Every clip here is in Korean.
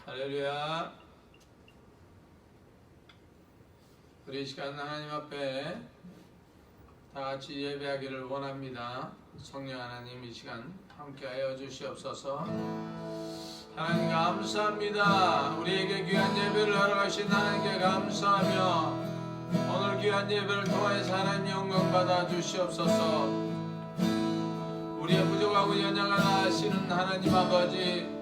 할렐루야. 우리 이 시간 하나님 앞에 다 같이 예배하기를 원합니다. 성령 하나님 이 시간 함께하여 주시옵소서. 하나님 감사합니다. 우리에게 귀한 예배를 허락하신 하나님께 감사하며 오늘 귀한 예배를 통하여서 하나님 영광 받아 주시옵소서. 우리의 부족하고 연약을 아시는 하나님 아버지,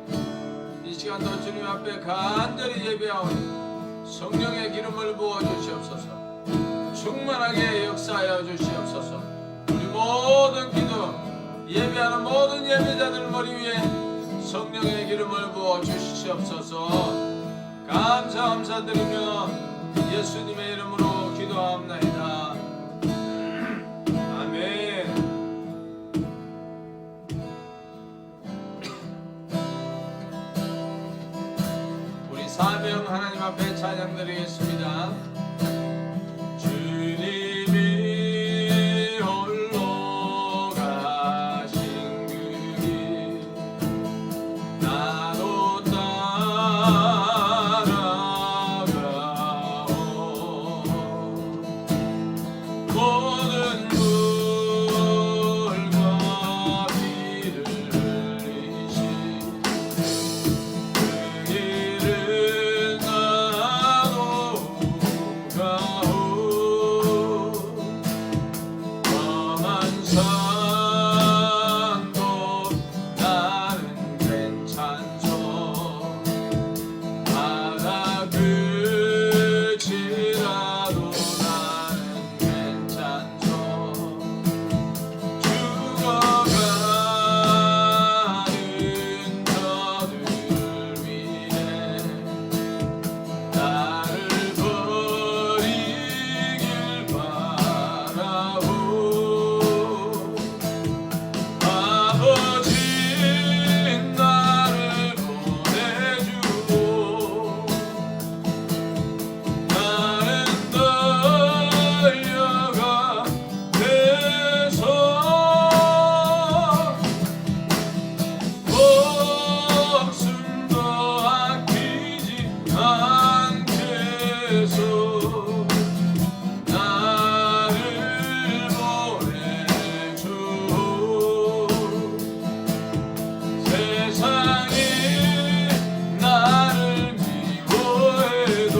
이 시간도 주님 앞에 간절히 예배하오니 성령의 기름을 부어 주시옵소서. 충만하게 역사하여 주시옵소서. 우리 모든 기도, 예배하는 모든 예배자들 머리 위에 성령의 기름을 부어 주시옵소서. 감사드리며 예수님의 이름으로 기도하옵나이다. 아멘. 우리 사명 하나님 앞에 찬양 드리겠습니다. 주님이 홀로 가신 그 길 나도 따라가오. 모든 물과 비를 흘리신 그 길을 나도 가오. 험한 산도 나는 괜찮소. 바다 끝이라도 나는 괜찮소. 죽어가는 저들 위해 나를 버리길 바라오. 아버지 나를 보내주고 나는 달려가 돼서 목숨도 아끼지 않겠소. 나를 보내주. 세상이 나를 미워해도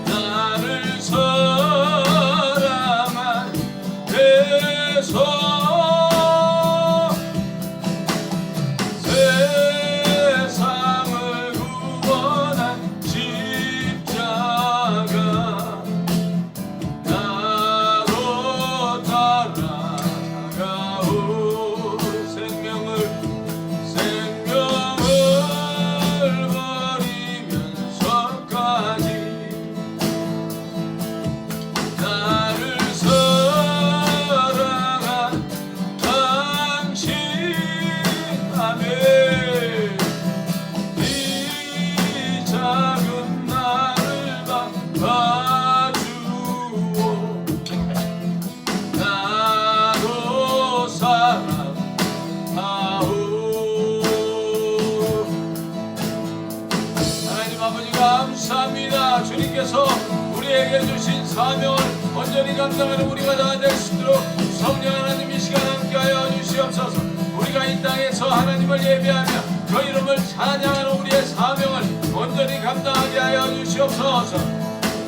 나를 사랑한 대서 세상을 구원한 십자가 나로 따라가오. 생명을 버리면서까지 나를 사랑한 당신. 아멘. 이 작은 나를 봐주오. 나도 사랑하오. 하나님 아버지 감사합니다. 주님께서 우리에게 주신 사명을 온전히 감당하는 우리가 다 될 수 있도록 성령 하나님 이 시간 함께하여 주시옵소서. 우리가 이 땅에서 하나님을 예배하며 그 이름을 찬양하는 우리의 사명을 온전히 감당하게 하여 주시옵소서.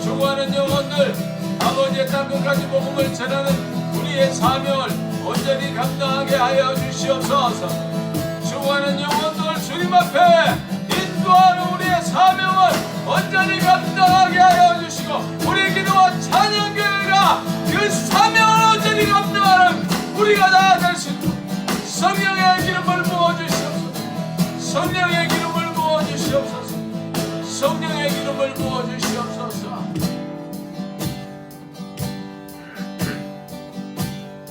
죽어가는 영혼들, 아버지의 땅끝까지 복음을 전하는 우리의 사명을 온전히 감당하게 하여 주시옵소서. 죽어가는 영혼들 주님 앞에 인도하는 우리의 사명을 온전히 감당하게 하여 주시고, 우리 기도와 찬양교회가 그 사명을 온전히 감당하는 우리가 다 될 수 있도록 성령의 기름을 부어주시옵소서. 성령의 기름을 부어주시옵소서. 성령의 기름을 부어주시옵소서.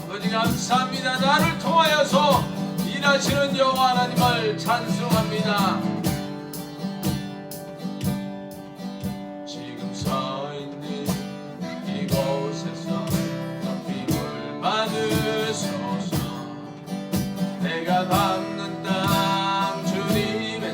아버지 감사합니다. 나를 통하여서 일하시는 여호와 하나님을 찬송합니다. 지금 서 있는 이곳에서 높임을 받으소서. 내가 밟는 땅 주님의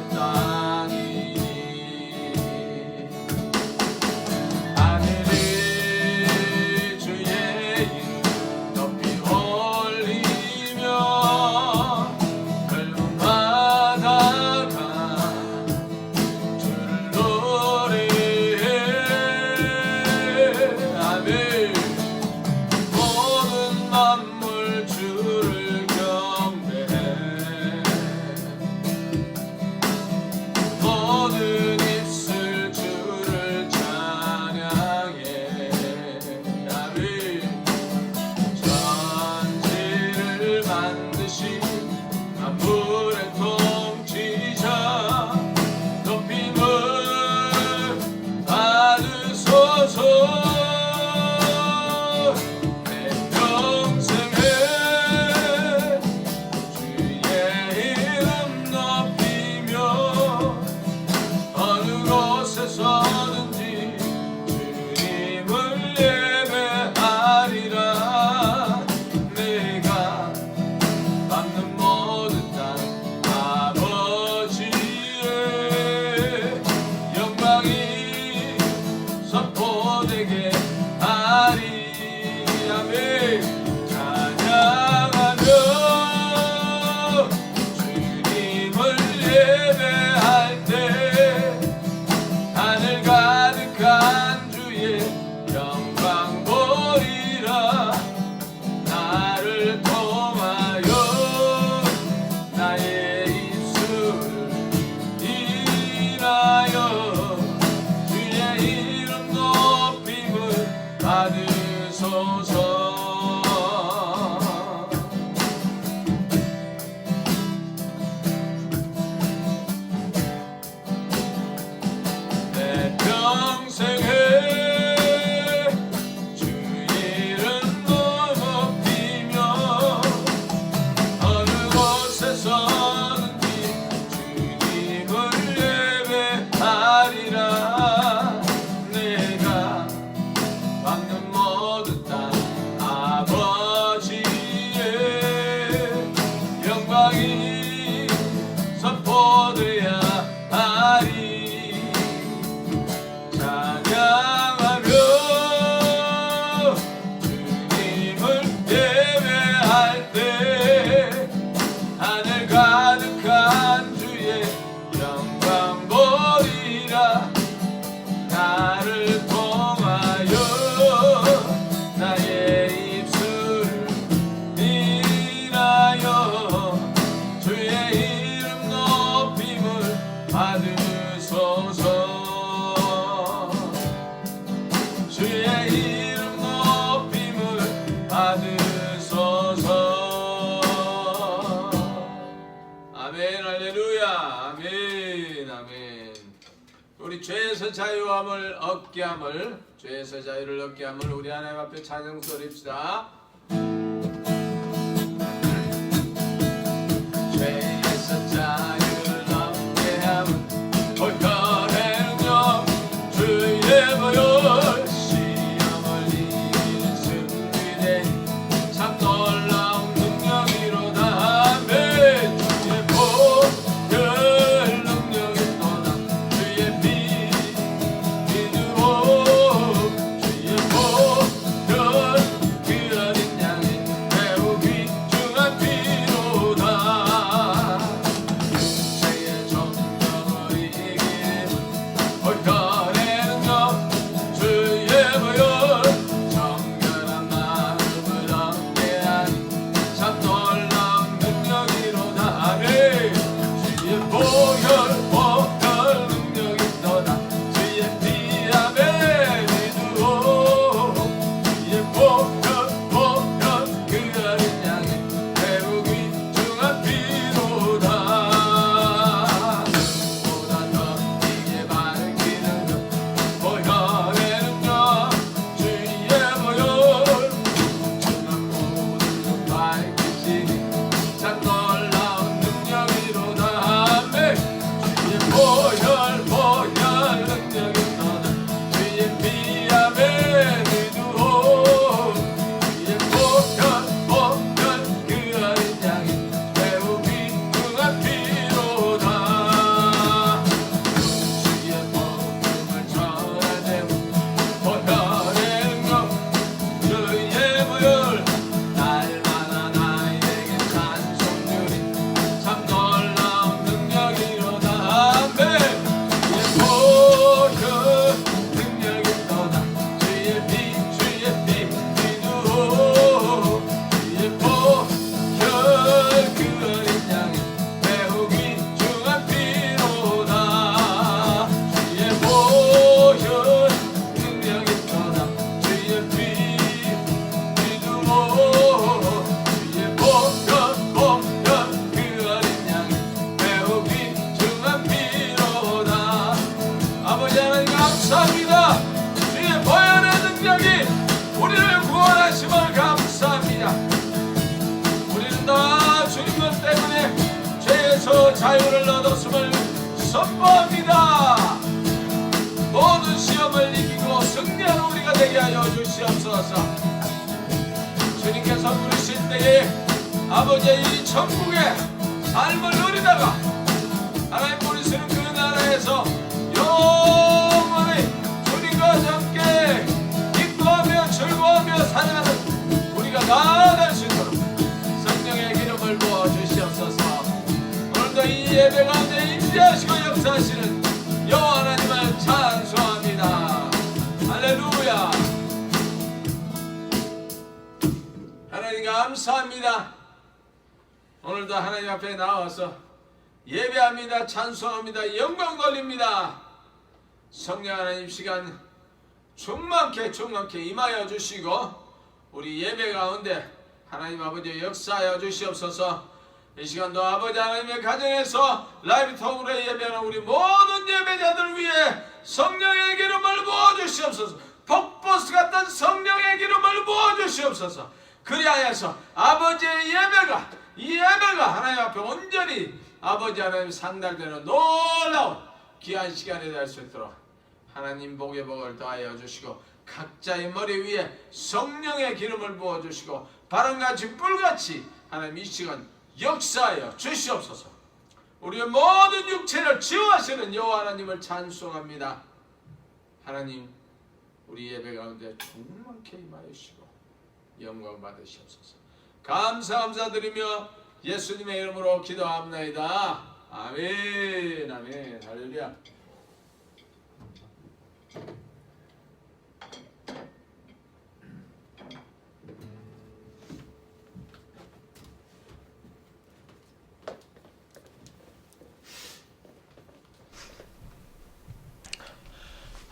예배할 때 하늘 가득한 주의 영광 보리라. 나를 통하여 나의 입술을 인하여 주의 이름 높임을 받으소서. 내 평생에 주 이름 높이며 어느 곳에서든지 주님을 예배하리라. 내가 받는 모든 땅 아버지의 영광이 선포되어야 하리. 찬양하며 주님을 예배할 때 하늘 가득한 주의 영광 보리라. 나를 통하여 나의 입술을 인하여 주의 이름 높임을 받으소서. 주의 이름 높임을 받으소서. 아멘. 할렐루야. 아멘. 아멘. 우리 죄에서 자유함을 얻게 함을, 죄에서 자유를 얻게 함을 우리 하나님 앞에 찬양 소리입시다. 죄에서 자유를 얻게 함을 볼거래 능력 주의 보혈 시험을 이기는 승리대 참 놀라운 능력이로다. 아멘. 주의 보혈 능력이 떠나 주의 피 믿으오. 주의 보혈 그 어린 양의 매우 귀중한 피로다. 죄의 정령을 이기는 볼거래 능력 주의 보혈 정결한 마음을 얻게 하니 참 놀라운 능력이로다. 아멘. 주의 보혈 능력이 떠나 주의 피 아멘 믿으오. 주의 보혈 그 어린 양의 매우 귀중한 피로다. 보다 더 이게 밝히는 것 보혈의 능력 주의 보혈 천만 모든 것 밝히시니 참 놀라운 능력이로다. 아멘. 주의 보혈 능력이 떠나 주의 피 아멘 믿으오. 주의 보혈 그 어린 양의 매우 귀중한 피로다. 주의 복음을 전하되고 보혈의 능력 주의 보혈 날마다 나에게 찬송주리 참 놀라운 능력이로다. 아멘. 주의 보혈 능력이 떠나 주의 피 믿으오. 주의 보혈 그 어린 양의 매우 귀중한 피로다. 주의 보혈 능력이 떠나 주의 피 믿으오. 주의 보혈 그 어린 양의 매우 귀중한 피로다. 아버지 하나님 감사합니다. 주의 보혈의 능력이 우리를 구원하심을 감사합니다. 우리는 다 주님 것 때문에 죄에서 자유를 얻었음을 선포합니다. 모든 시험을 이기고 승리하는 우리가 되게 하여 주시옵소서. 주님께서 부르실 때에 아버지의 이 천국의 삶을 누리다가 하나님 부르시는 그 나라에서 영원히 주님과 함께 기뻐하며 즐거워하며 살아가는 우리가 다 될 수 있도록 성령의 기름을 부어 주시옵소서. 오늘도 이 예배 가운데 임재하시고 역사하시는 여호와 하나님을 찬송합니다. 할렐루야. 하나님 감사합니다. 오늘도 하나님 앞에 나와서 예배합니다. 찬송합니다. 영광 돌립니다. 성령 하나님 시간 충만케 임하여 주시고 우리 예배 가운데 하나님 아버지 역사하여 주시옵소서. 이 시간도 아버지 하나님의 가정에서 라이브 톡으로 예배하는 우리 모든 예배자들 위해 성령의 기름을 부어주시옵소서. 폭포수 같은 성령의 기름을 부어주시옵소서. 그리하여서 아버지의 예배가 하나님 앞에 온전히 아버지 하나님 상달되는 놀라운 귀한 시간이 될 수 있도록 하나님 복의 복을 더하여 주시고 각자의 머리 위에 성령의 기름을 부어주시고 바람같이 불같이 하나님 이 시간 역사하여 주시옵소서. 우리의 모든 육체를 치유하시는 여호와 하나님을 찬송합니다. 하나님 우리 예배 가운데 충만케 임하여 주시고 영광 받으시옵소서. 감사드리며 예수님의 이름으로 기도합나이다. 아멘. 할렐루야.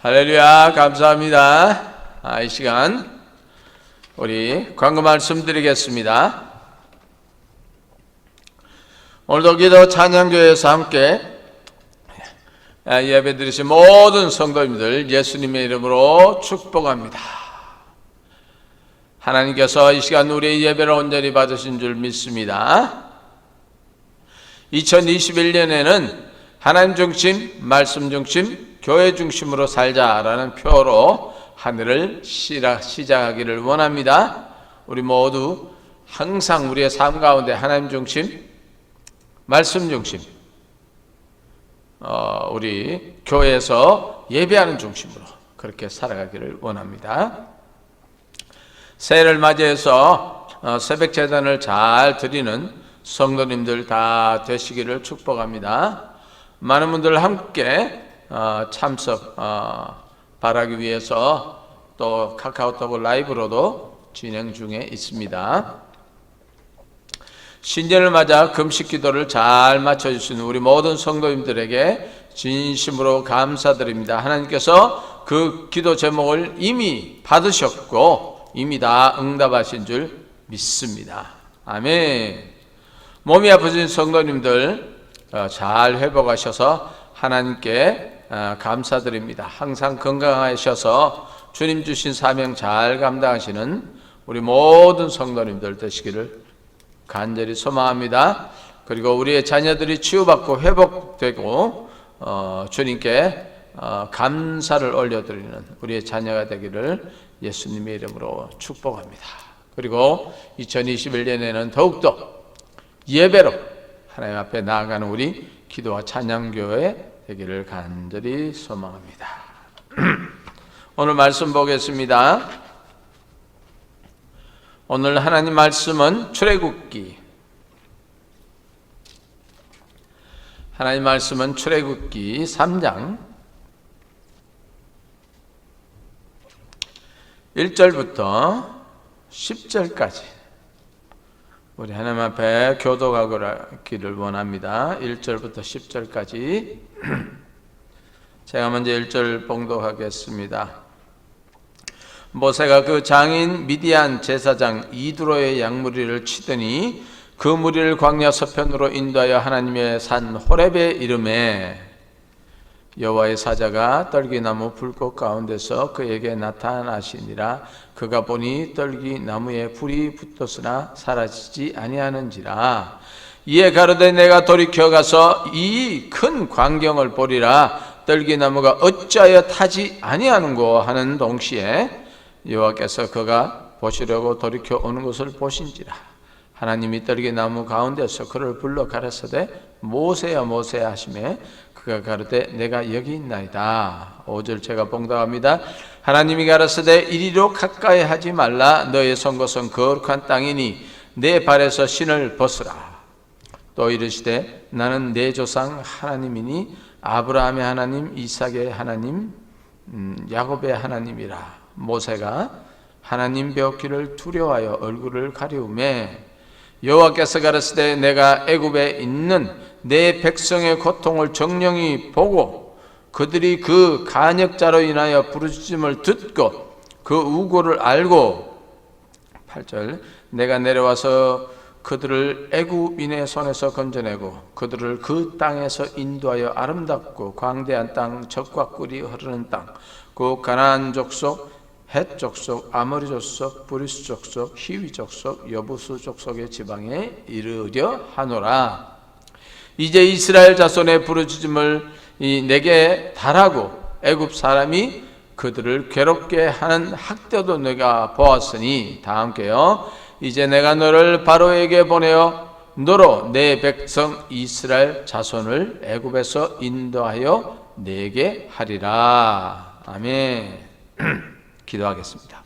할렐루야. 감사합니다. 이 시간 우리 광고 말씀 드리겠습니다. 오늘도 기도 찬양교회에서 함께 예배 드리신 모든 성도님들 예수님의 이름으로 축복합니다. 하나님께서 이 시간 우리의 예배를 온전히 받으신 줄 믿습니다. 2021년에는 하나님 중심, 말씀 중심, 교회 중심으로 살자라는 표로 한 해를 시작하기를 원합니다. 우리 모두 항상 우리의 삶 가운데 하나님 중심, 말씀 중심, 우리 교회에서 예배하는 중심으로 그렇게 살아가기를 원합니다. 새해를 맞이해서 새벽 제단을 잘 드리는 성도님들 다 되시기를 축복합니다. 많은 분들 함께 참석 바라기 위해서 또 카카오톡 라이브로도 진행 중에 있습니다. 신년을 맞아 금식 기도를 잘 맞춰주시는 우리 모든 성도님들에게 진심으로 감사드립니다. 하나님께서 그 기도 제목을 이미 받으셨고 이미 다 응답하신 줄 믿습니다. 아멘. 몸이 아프신 성도님들 잘 회복하셔서 하나님께 감사드립니다. 항상 건강하셔서 주님 주신 사명 잘 감당하시는 우리 모든 성도님들 되시기를 간절히 소망합니다. 그리고 우리의 자녀들이 치유받고 회복되고 주님께 감사를 올려드리는 우리의 자녀가 되기를 예수님의 이름으로 축복합니다. 그리고 2021년에는 더욱더 예배로 하나님 앞에 나아가는 우리 기도와 찬양교회 되기를 간절히 소망합니다. 오늘 말씀 보겠습니다. 오늘 하나님 말씀은 출애굽기. 하나님 말씀은 출애굽기 3장 1절부터 10절까지 우리 하나님 앞에 교독하기를 원합니다. 1절부터 10절까지 제가 먼저 1절 봉독하겠습니다. 모세가 그 장인 미디안 제사장 이드로의 양무리를 치더니 그 무리를 광야 서편으로 인도하여 하나님의 산 호렙에 이르매 여호와의 사자가 떨기나무 불꽃 가운데서 그에게 나타나시니라. 그가 보니 떨기나무에 불이 붙었으나 사라지지 아니하는지라. 이에 가로되 내가 돌이켜 가서 이 큰 광경을 보리라. 떨기나무가 어찌하여 타지 아니하는고 하는 동시에 여호와께서 그가 보시려고 돌이켜 오는 것을 보신지라. 하나님이 떨기나무 가운데서 그를 불러 가라사대 모세야 모세야 하시매 그가 가로되 내가 여기 있나이다. 5절 제가 봉독합니다. 하나님이 가라사대 이리로 가까이 하지 말라. 너의 선 곳은 거룩한 땅이니 내 발에서 신을 벗으라. 또 이르시되 나는 내 조상 하나님이니 아브라함의 하나님, 이삭의 하나님, 야곱의 하나님이라. 모세가 하나님 배웠기를 두려워하여 얼굴을 가리우매 여호와께서 가라사대 내가 애굽에 있는 내 백성의 고통을 정령이 보고 그들이 그 간역자로 인하여 부르짖음을 듣고 그 우고를 알고 8절 내가 내려와서 그들을 애굽인의 손에서 건져내고 그들을 그 땅에서 인도하여 아름답고 광대한 땅, 젖과 꿀이 흐르는 땅, 그 가나안 족속, 헷 족속, 아모리 족속, 브리스 족속, 히위 족속, 여부수 족속의 지방에 이르려 하노라. 이제 이스라엘 자손의 부르짖음을 내게 달하고 애굽 사람이 그들을 괴롭게 하는 학대도 내가 보았으니 다 함께요. 이제 내가 너를 바로에게 보내어 너로 내 백성 이스라엘 자손을 애굽에서 인도하여 내게 하리라. 아멘. 기도하겠습니다.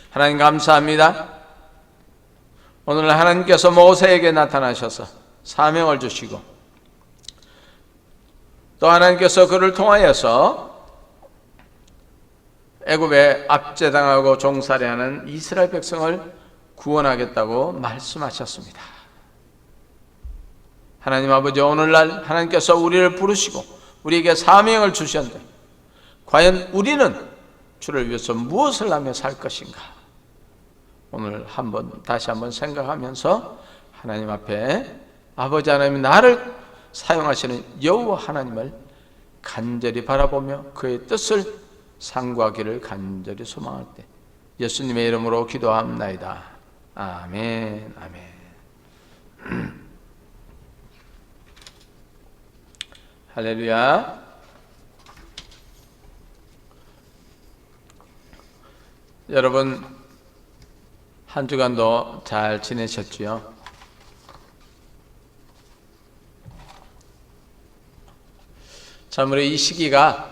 하나님 감사합니다. 오늘 하나님께서 모세에게 나타나셔서 사명을 주시고 또 하나님께서 그를 통하여서 애굽에 압제당하고 종살이하는 이스라엘 백성을 구원하겠다고 말씀하셨습니다. 하나님 아버지, 오늘날 하나님께서 우리를 부르시고 우리에게 사명을 주셨는데 과연 우리는 주를 위해서 무엇을 하며 살 것인가? 오늘 다시 한번 생각하면서 하나님 앞에 아버지 하나님, 나를 사용하시는 여호와 하나님을 간절히 바라보며 그의 뜻을 상고하기를 간절히 소망할 때 예수님의 이름으로 기도합나이다. 아멘. 아멘. 할렐루야. 여러분 한 주간도 잘 지내셨지요? 참으로 이 시기가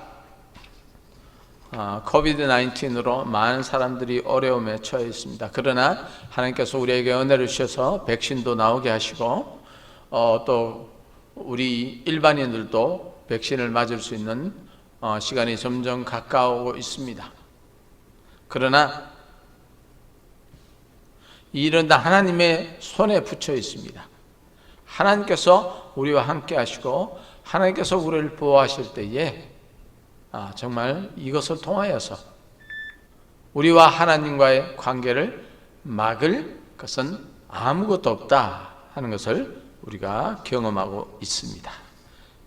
코비드 19으로 많은 사람들이 어려움에 처해 있습니다. 그러나 하나님께서 우리에게 은혜를 주셔서 백신도 나오게 하시고 또 우리 일반인들도 백신을 맞을 수 있는 시간이 점점 가까워오고 있습니다. 그러나 이 일은 다 하나님의 손에 붙여 있습니다. 하나님께서 우리와 함께 하시고 하나님께서 우리를 보호하실 때에 정말 이것을 통하여서 우리와 하나님과의 관계를 막을 것은 아무것도 없다 하는 것을 우리가 경험하고 있습니다.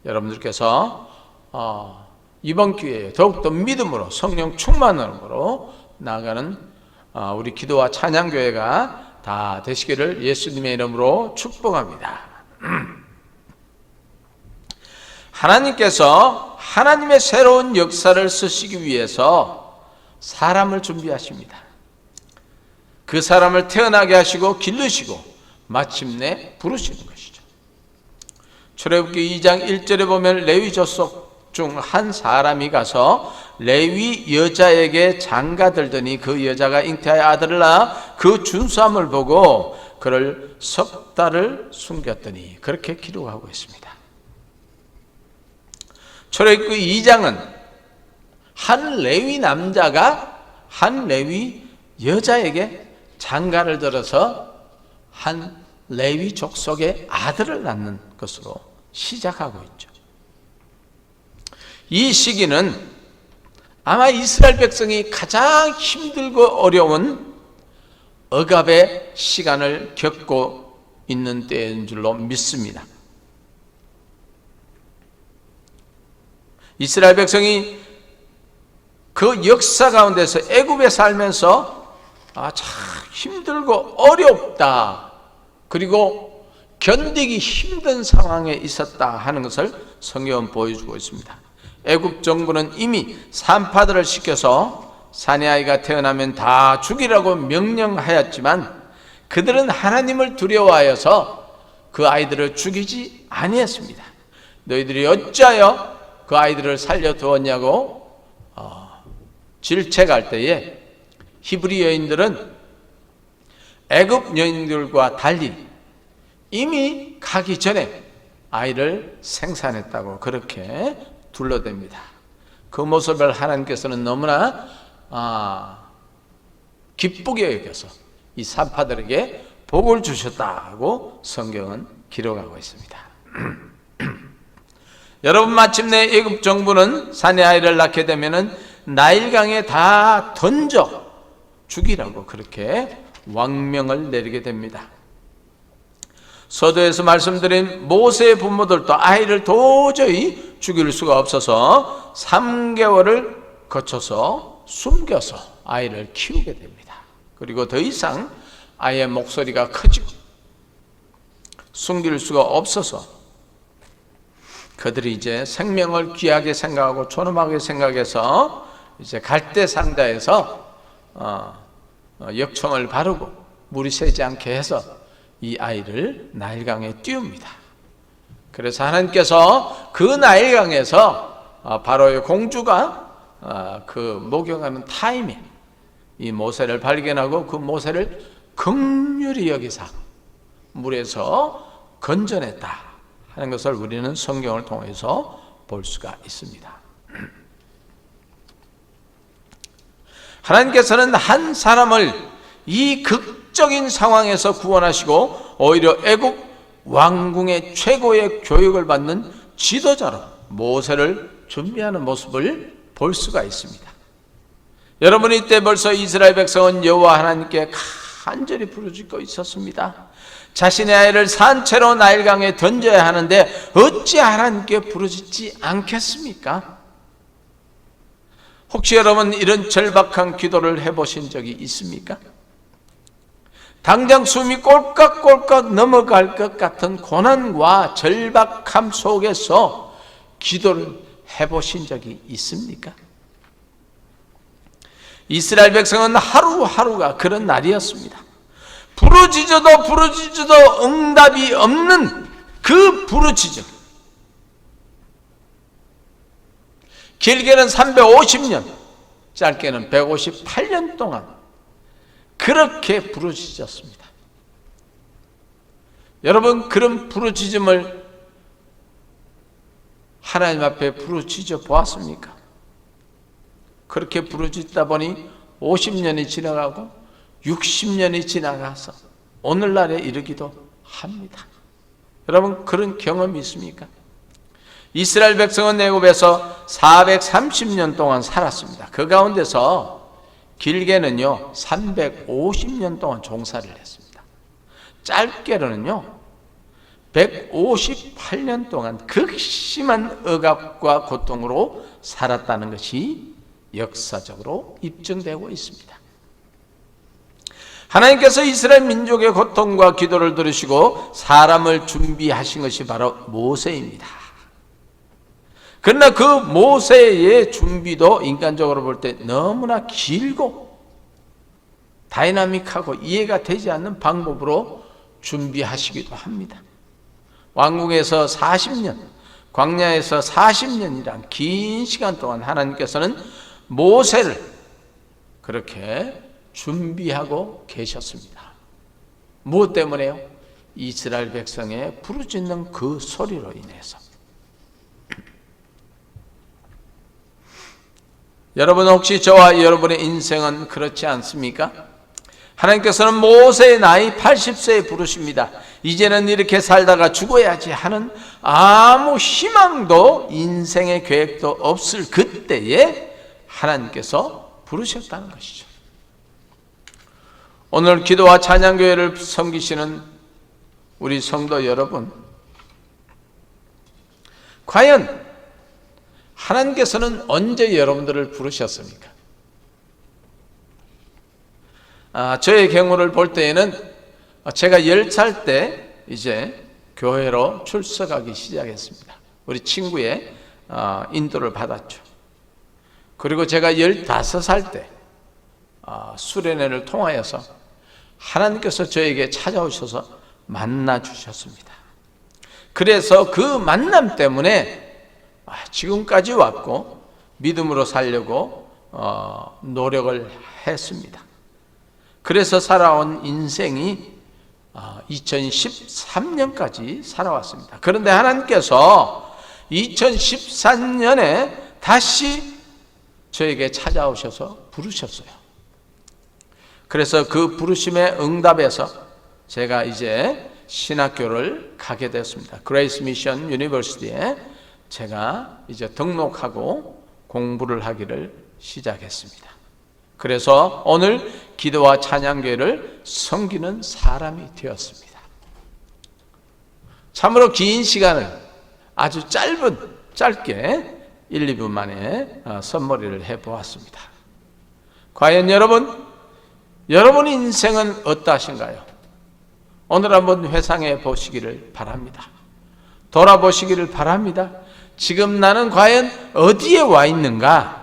여러분들께서 이번 기회에 더욱더 믿음으로 성령 충만함으로 나아가는 우리 기도와 찬양교회가 다 되시기를 예수님의 이름으로 축복합니다. 하나님께서 하나님의 새로운 역사를 쓰시기 위해서 사람을 준비하십니다. 그 사람을 태어나게 하시고 기르시고 마침내 부르시는 것이죠. 출애굽기 2장 1절에 보면 레위 족속 중 한 사람이 가서 레위 여자에게 장가들더니 그 여자가 잉태하여 아들을 낳아 그 준수함을 보고 그를 석 달을 숨겼더니 그렇게 기록하고 있습니다. 출애굽기 2장은 한 레위 남자가 한 레위 여자에게 장가를 들어서 한 레위 족속의 아들을 낳는 것으로 시작하고 있죠. 이 시기는 아마 이스라엘 백성이 가장 힘들고 어려운 억압의 시간을 겪고 있는 때인 줄로 믿습니다. 이스라엘 백성이 그 역사 가운데서 애굽에 살면서 참 힘들고 어렵다, 그리고 견디기 힘든 상황에 있었다 하는 것을 성경은 보여주고 있습니다. 애굽 정부는 이미 산파들을 시켜서 사내아이가 태어나면 다 죽이라고 명령하였지만 그들은 하나님을 두려워하여서 그 아이들을 죽이지 아니했습니다. 너희들이 어찌하여 그 아이들을 살려두었냐고 질책할 때에 히브리 여인들은 애굽 여인들과 달리 이미 가기 전에 아이를 생산했다고 그렇게 둘러댑니다. 그 모습을 하나님께서는 너무나 기쁘게 여겨서 이 산파들에게 복을 주셨다고 성경은 기록하고 있습니다. 여러분, 마침내 애굽 정부는 사내 아이를 낳게 되면은 나일강에 다 던져 죽이라고 그렇게 왕명을 내리게 됩니다. 서두에서 말씀드린 모세의 부모들도 아이를 도저히 죽일 수가 없어서 3개월을 거쳐서 숨겨서 아이를 키우게 됩니다. 그리고 더 이상 아이의 목소리가 커지고 숨길 수가 없어서 그들이 이제 생명을 귀하게 생각하고 존엄하게 생각해서 이제 갈대 상자에서 역청을 바르고 물이 새지 않게 해서 이 아이를 나일강에 띄웁니다. 그래서 하나님께서 그 나일강에서 바로의 공주가 그 목욕하는 타임에 이 모세를 발견하고 그 모세를 긍휼히 여기사 물에서 건져냈다 하는 것을 우리는 성경을 통해서 볼 수가 있습니다. 하나님께서는 한 사람을 이 극적인 상황에서 구원하시고 오히려 애굽 왕궁의 최고의 교육을 받는 지도자로 모세를 준비하는 모습을 볼 수가 있습니다. 여러분, 이때 벌써 이스라엘 백성은 여호와 하나님께 간절히 부르짖고 있었습니다. 자신의 아이를 산채로 나일강에 던져야 하는데 어찌 하나님께 부르짖지 않겠습니까? 혹시 여러분 이런 절박한 기도를 해보신 적이 있습니까? 당장 숨이 꼴깍꼴깍 넘어갈 것 같은 고난과 절박함 속에서 기도를 해보신 적이 있습니까? 이스라엘 백성은 하루하루가 그런 날이었습니다. 부르짖어도 응답이 없는 그 부르짖음, 길게는 350년, 짧게는 158년 동안 그렇게 부르짖었습니다. 여러분, 그런 부르짖음을 하나님 앞에 부르짖어 보았습니까? 그렇게 부르짖다 보니 50년이 지나가고 60년이 지나가서 오늘날에 이르기도 합니다. 여러분, 그런 경험이 있습니까? 이스라엘 백성은 애굽에서 430년 동안 살았습니다. 그 가운데서 길게는요 350년 동안 종사를 했습니다. 짧게는요 158년 동안 극심한 억압과 고통으로 살았다는 것이 역사적으로 입증되고 있습니다. 하나님께서 이스라엘 민족의 고통과 기도를 들으시고 사람을 준비하신 것이 바로 모세입니다. 그러나 그 모세의 준비도 인간적으로 볼 때 너무나 길고 다이나믹하고 이해가 되지 않는 방법으로 준비하시기도 합니다. 왕궁에서 40년, 광야에서 40년이란 긴 시간 동안 하나님께서는 모세를 그렇게 준비하고 계셨습니다. 무엇 때문에요? 이스라엘 백성의 부르짖는 그 소리로 인해서. 여러분, 혹시 저와 여러분의 인생은 그렇지 않습니까? 하나님께서는 모세의 나이 80세에 부르십니다. 이제는 이렇게 살다가 죽어야지 하는 아무 희망도 인생의 계획도 없을 그때에 하나님께서 부르셨다는 것이죠. 오늘 기도와 찬양교회를 섬기시는 우리 성도 여러분, 과연 하나님께서는 언제 여러분들을 부르셨습니까? 저의 경우를 볼 때에는 제가 10살 때 이제 교회로 출석하기 시작했습니다. 우리 친구의 인도를 받았죠. 그리고 제가 15살 때 수련회를 통하여서 하나님께서 저에게 찾아오셔서 만나 주셨습니다. 그래서 그 만남 때문에 지금까지 왔고 믿음으로 살려고 노력을 했습니다. 그래서 살아온 인생이 2013년까지 살아왔습니다. 그런데 하나님께서 2014년에 다시 저에게 찾아오셔서 부르셨어요. 그래서 그 부르심에 응답해서 제가 이제 신학교를 가게 되었습니다. 그레이스 미션 유니버시티에 제가 이제 등록하고 공부를 하기를 시작했습니다. 그래서 오늘 기도와 찬양교회를 섬기는 사람이 되었습니다. 참으로 긴 시간을 아주 짧게 1, 2분 만에 선머리를 해보았습니다. 과연 여러분의 인생은 어떠하신가요? 오늘 한번 회상해 보시기를 바랍니다. 돌아보시기를 바랍니다. 지금 나는 과연 어디에 와 있는가?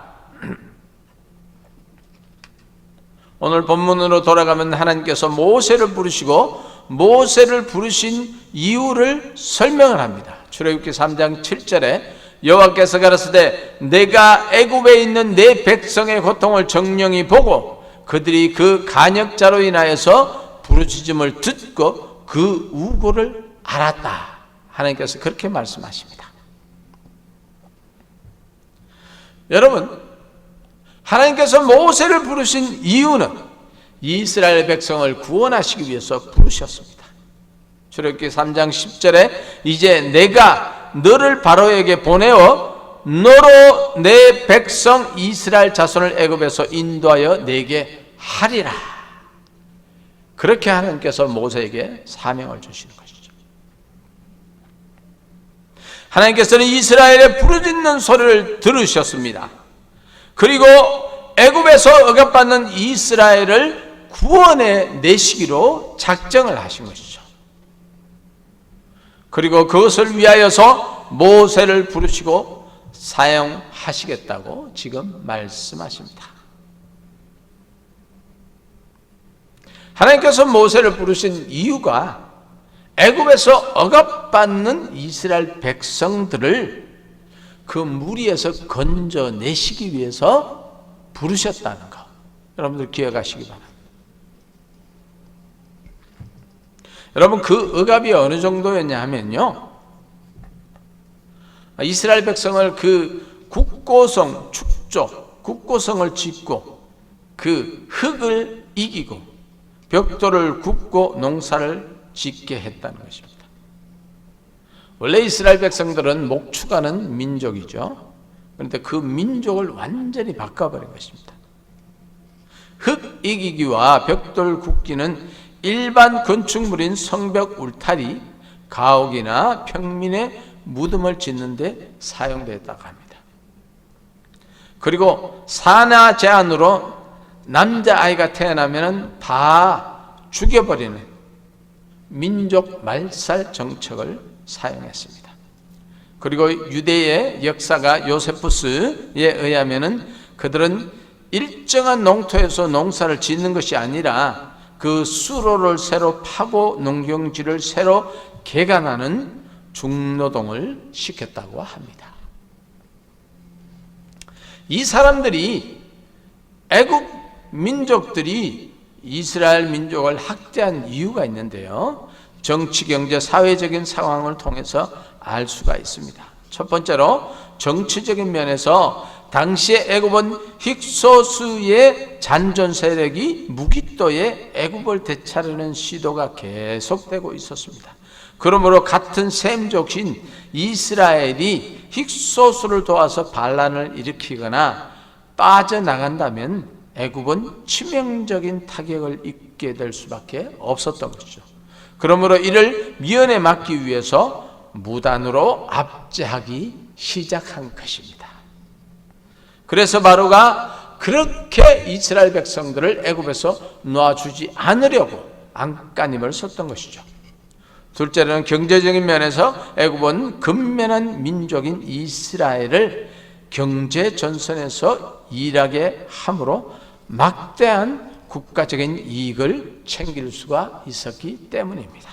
오늘 본문으로 돌아가면 하나님께서 모세를 부르시고 모세를 부르신 이유를 설명을 합니다. 출애굽기 3장 7절에 여호와께서 가라사대 내가 애굽에 있는 내 백성의 고통을 정령이 보고 그들이 그 간역자로 인하여서 부르짖음을 듣고 그 우고를 알았다. 하나님께서 그렇게 말씀하십니다. 여러분, 하나님께서 모세를 부르신 이유는 이스라엘 백성을 구원하시기 위해서 부르셨습니다. 출애굽기 3장 10절에 이제 내가 너를 바로에게 보내어 너로 내 백성 이스라엘 자손을 애굽에서 인도하여 내게 하리라. 그렇게 하나님께서 모세에게 사명을 주시는 것이죠. 하나님께서는 이스라엘의 부르짖는 소리를 들으셨습니다. 그리고 애굽에서 억압받는 이스라엘을 구원해 내시기로 작정을 하신 것이죠. 그리고 그것을 위하여서 모세를 부르시고 사용하시겠다고 지금 말씀하십니다. 하나님께서 모세를 부르신 이유가 애굽에서 억압받는 이스라엘 백성들을 그 무리에서 건져내시기 위해서 부르셨다는 것, 여러분들 기억하시기 바랍니다. 여러분, 그 억압이 어느 정도였냐 하면요, 이스라엘 백성을 그 국고성 축조, 국고성을 짓고 그 흙을 이기고 벽돌을 굽고 농사를 짓게 했다는 것입니다. 원래 이스라엘 백성들은 목축하는 민족이죠. 그런데 그 민족을 완전히 바꿔버린 것입니다. 흙 이기기와 벽돌 굽기는 일반 건축물인 성벽 울타리, 가옥이나 평민의 무덤을 짓는 데 사용되었다고 합니다. 그리고 산하 제한으로 남자아이가 태어나면 다 죽여버리는 민족 말살 정책을 사용했습니다. 그리고 유대의 역사가 요세푸스에 의하면은 그들은 일정한 농토에서 농사를 짓는 것이 아니라 그 수로를 새로 파고 농경지를 새로 개간하는 중노동을 시켰다고 합니다. 이 사람들이 애굽 민족들이 이스라엘 민족을 학대한 이유가 있는데요, 정치, 경제, 사회적인 상황을 통해서 알 수가 있습니다. 첫 번째로 정치적인 면에서 당시의 애굽은 힉소스의 잔존 세력이 무기또에 애굽을 되찾으려는 시도가 계속되고 있었습니다. 그러므로 같은 셈족인 이스라엘이 힉소스를 도와서 반란을 일으키거나 빠져나간다면 애굽은 치명적인 타격을 입게 될 수밖에 없었던 것이죠. 그러므로 이를 미연에 막기 위해서 무단으로 압제하기 시작한 것입니다. 그래서 바로가 그렇게 이스라엘 백성들을 애굽에서 놔주지 않으려고 안간힘을 썼던 것이죠. 둘째로는 경제적인 면에서 애굽은 근면한 민족인 이스라엘을 경제 전선에서 일하게 함으로 막대한 국가적인 이익을 챙길 수가 있었기 때문입니다.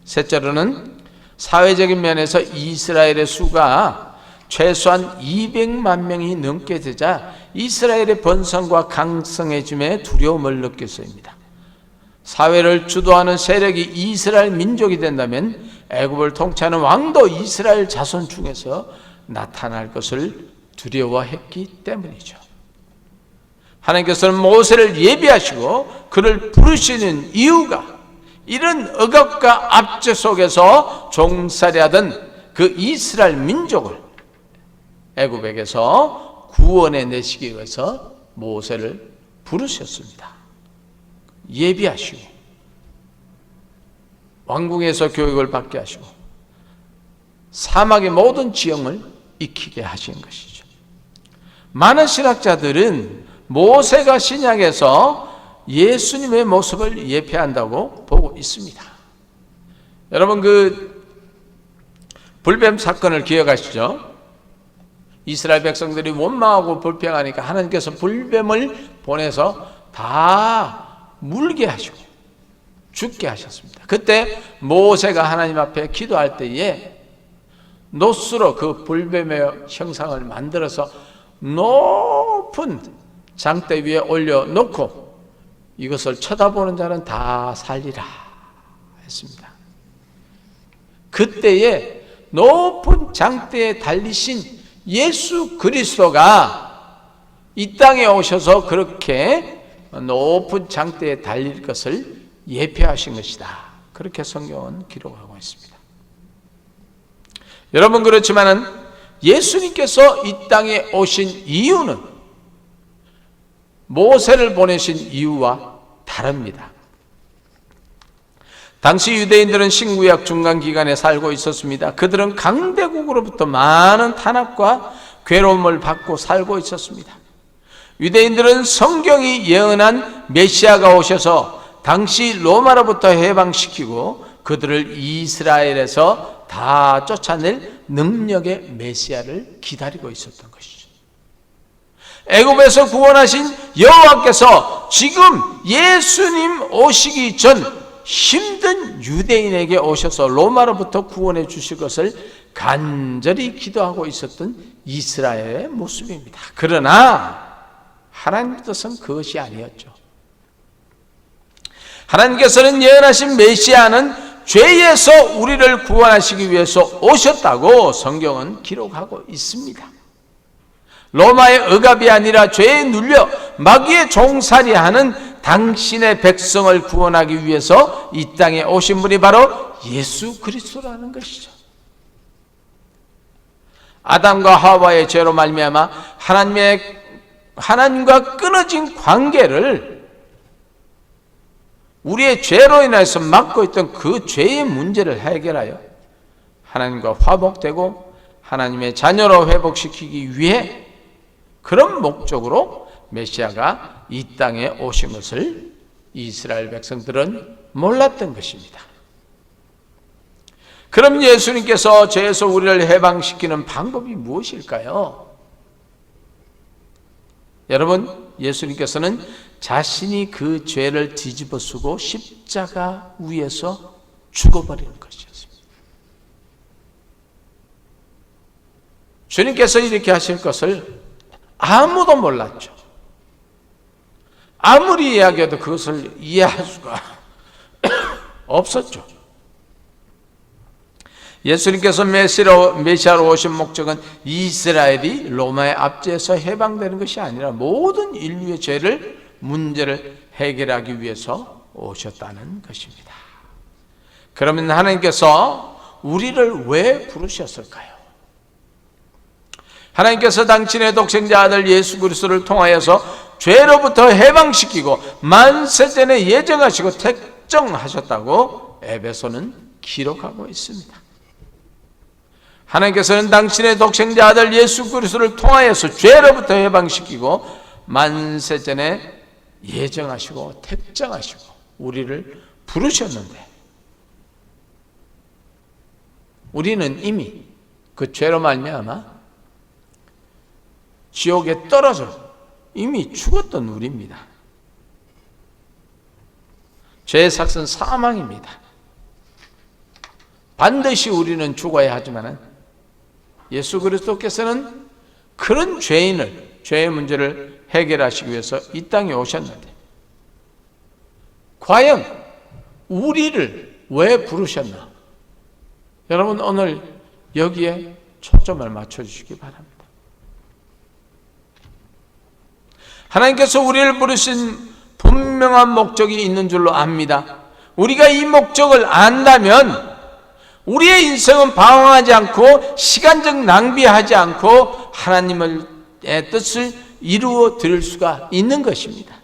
셋째로는 사회적인 면에서 이스라엘의 수가 최소한 200만 명이 넘게 되자 이스라엘의 번성과 강성해짐에 두려움을 느꼈습니다. 사회를 주도하는 세력이 이스라엘 민족이 된다면 애굽을 통치하는 왕도 이스라엘 자손 중에서 나타날 것을 두려워했기 때문이죠. 하나님께서는 모세를 예비하시고 그를 부르시는 이유가 이런 억압과 압제 속에서 종살이하던 그 이스라엘 민족을 애굽에게서 구원해 내시기 위해서 모세를 부르셨습니다. 예비하시고 왕궁에서 교육을 받게 하시고 사막의 모든 지형을 익히게 하신 것이죠. 많은 신학자들은 모세가 신약에서 예수님의 모습을 예표한다고 보고 있습니다. 여러분 그 불뱀 사건을 기억하시죠? 이스라엘 백성들이 원망하고 불평하니까 하나님께서 불뱀을 보내서 다 물게 하시고 죽게 하셨습니다. 그때 모세가 하나님 앞에 기도할 때에 놋으로 그 불뱀의 형상을 만들어서 높은 장대 위에 올려놓고 이것을 쳐다보는 자는 다 살리라 했습니다. 그때에 높은 장대에 달리신 예수 그리스도가 이 땅에 오셔서 그렇게 높은 장대에 달릴 것을 예표하신 것이다. 그렇게 성경은 기록하고 있습니다. 여러분 그렇지만은 예수님께서 이 땅에 오신 이유는 모세를 보내신 이유와 다릅니다. 당시 유대인들은 신구약 중간기간에 살고 있었습니다. 그들은 강대국으로부터 많은 탄압과 괴로움을 받고 살고 있었습니다. 유대인들은 성경이 예언한 메시아가 오셔서 당시 로마로부터 해방시키고 그들을 이스라엘에서 다 쫓아낼 능력의 메시아를 기다리고 있었던 것이죠. 애굽에서 구원하신 여호와께서 지금 예수님 오시기 전 힘든 유대인에게 오셔서 로마로부터 구원해 주실 것을 간절히 기도하고 있었던 이스라엘의 모습입니다. 그러나 하나님 뜻은 그것이 아니었죠. 하나님께서는 예언하신 메시아는 죄에서 우리를 구원하시기 위해서 오셨다고 성경은 기록하고 있습니다. 로마의 억압이 아니라 죄에 눌려 마귀의 종살이하는 당신의 백성을 구원하기 위해서 이 땅에 오신 분이 바로 예수 그리스도라는 것이죠. 아담과 하와의 죄로 말미암아 하나님과 끊어진 관계를 우리의 죄로 인해서 막고 있던 그 죄의 문제를 해결하여 하나님과 화목되고 하나님의 자녀로 회복시키기 위해 그런 목적으로 메시아가 이 땅에 오신 것을 이스라엘 백성들은 몰랐던 것입니다. 그럼 예수님께서 죄에서 우리를 해방시키는 방법이 무엇일까요? 여러분, 예수님께서는 자신이 그 죄를 뒤집어 쓰고 십자가 위에서 죽어버리는 것이었습니다. 주님께서 이렇게 하실 것을 아무도 몰랐죠. 아무리 이야기해도 그것을 이해할 수가 없었죠. 예수님께서 메시아로 오신 목적은 이스라엘이 로마의 압제에서 해방되는 것이 아니라 모든 인류의 문제를 해결하기 위해서 오셨다는 것입니다. 그러면 하나님께서 우리를 왜 부르셨을까요? 하나님께서 당신의 독생자 아들 예수 그리스도를 통하여서 죄로부터 해방시키고 만세전에 예정하시고 택정하셨다고 에베소는 기록하고 있습니다. 하나님께서는 당신의 독생자 아들 예수 그리스도를 통하여서 죄로부터 해방시키고 만세전에 예정하시고 택정하시고 우리를 부르셨는데 우리는 이미 그 죄로 말미암아 지옥에 떨어져 이미 죽었던 우리입니다. 죄의 삭은 사망입니다. 반드시 우리는 죽어야 하지만 예수 그리스도께서는 그런 죄의 문제를 해결하시기 위해서 이 땅에 오셨는데 과연 우리를 왜 부르셨나? 여러분 오늘 여기에 초점을 맞춰주시기 바랍니다. 하나님께서 우리를 부르신 분명한 목적이 있는 줄로 압니다. 우리가 이 목적을 안다면 우리의 인생은 방황하지 않고 시간적 낭비하지 않고 하나님의 뜻을 이루어 드릴 수가 있는 것입니다.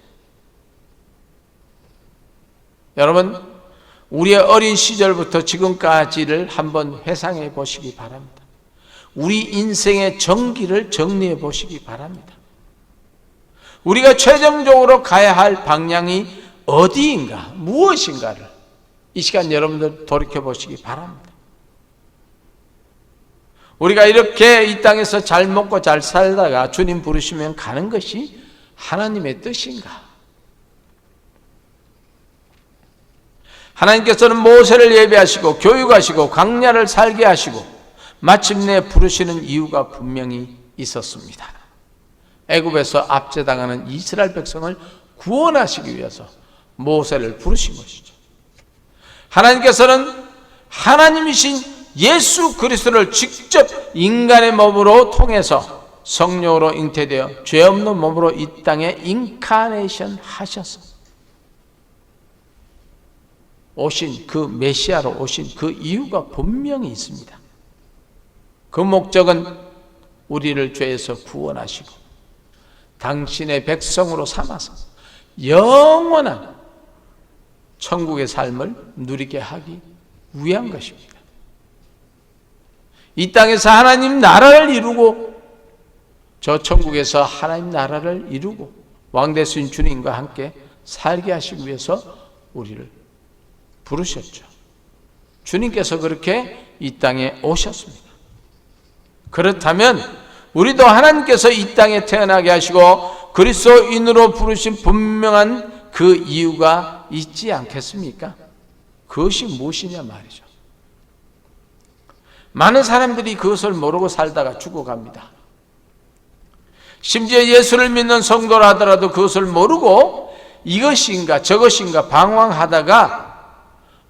여러분, 우리의 어린 시절부터 지금까지를 한번 회상해 보시기 바랍니다. 우리 인생의 전기를 정리해 보시기 바랍니다. 우리가 최종적으로 가야 할 방향이 어디인가, 무엇인가를 이 시간 여러분들 돌이켜 보시기 바랍니다. 우리가 이렇게 이 땅에서 잘 먹고 잘 살다가 주님 부르시면 가는 것이 하나님의 뜻인가? 하나님께서는 모세를 예비하시고 교육하시고 광야를 살게 하시고 마침내 부르시는 이유가 분명히 있었습니다. 애굽에서 압제당하는 이스라엘 백성을 구원하시기 위해서 모세를 부르신 것이죠. 하나님께서는 하나님이신 예수 그리스도를 직접 인간의 몸으로 통해서 성령으로 잉태되어 죄 없는 몸으로 이 땅에 인카네이션 하셔서 오신 그 메시아로 오신 그 이유가 분명히 있습니다. 그 목적은 우리를 죄에서 구원하시고 당신의 백성으로 삼아서 영원한 천국의 삶을 누리게 하기 위한 것입니다. 이 땅에서 하나님 나라를 이루고 저 천국에서 하나님 나라를 이루고 왕대신 주님과 함께 살게 하시기 위해서 우리를 부르셨죠. 주님께서 그렇게 이 땅에 오셨습니다. 그렇다면 우리도 하나님께서 이 땅에 태어나게 하시고 그리스도인으로 부르신 분명한 그 이유가 있지 않겠습니까? 그것이 무엇이냐 말이죠. 많은 사람들이 그것을 모르고 살다가 죽어갑니다. 심지어 예수를 믿는 성도라 하더라도 그것을 모르고 이것인가 저것인가 방황하다가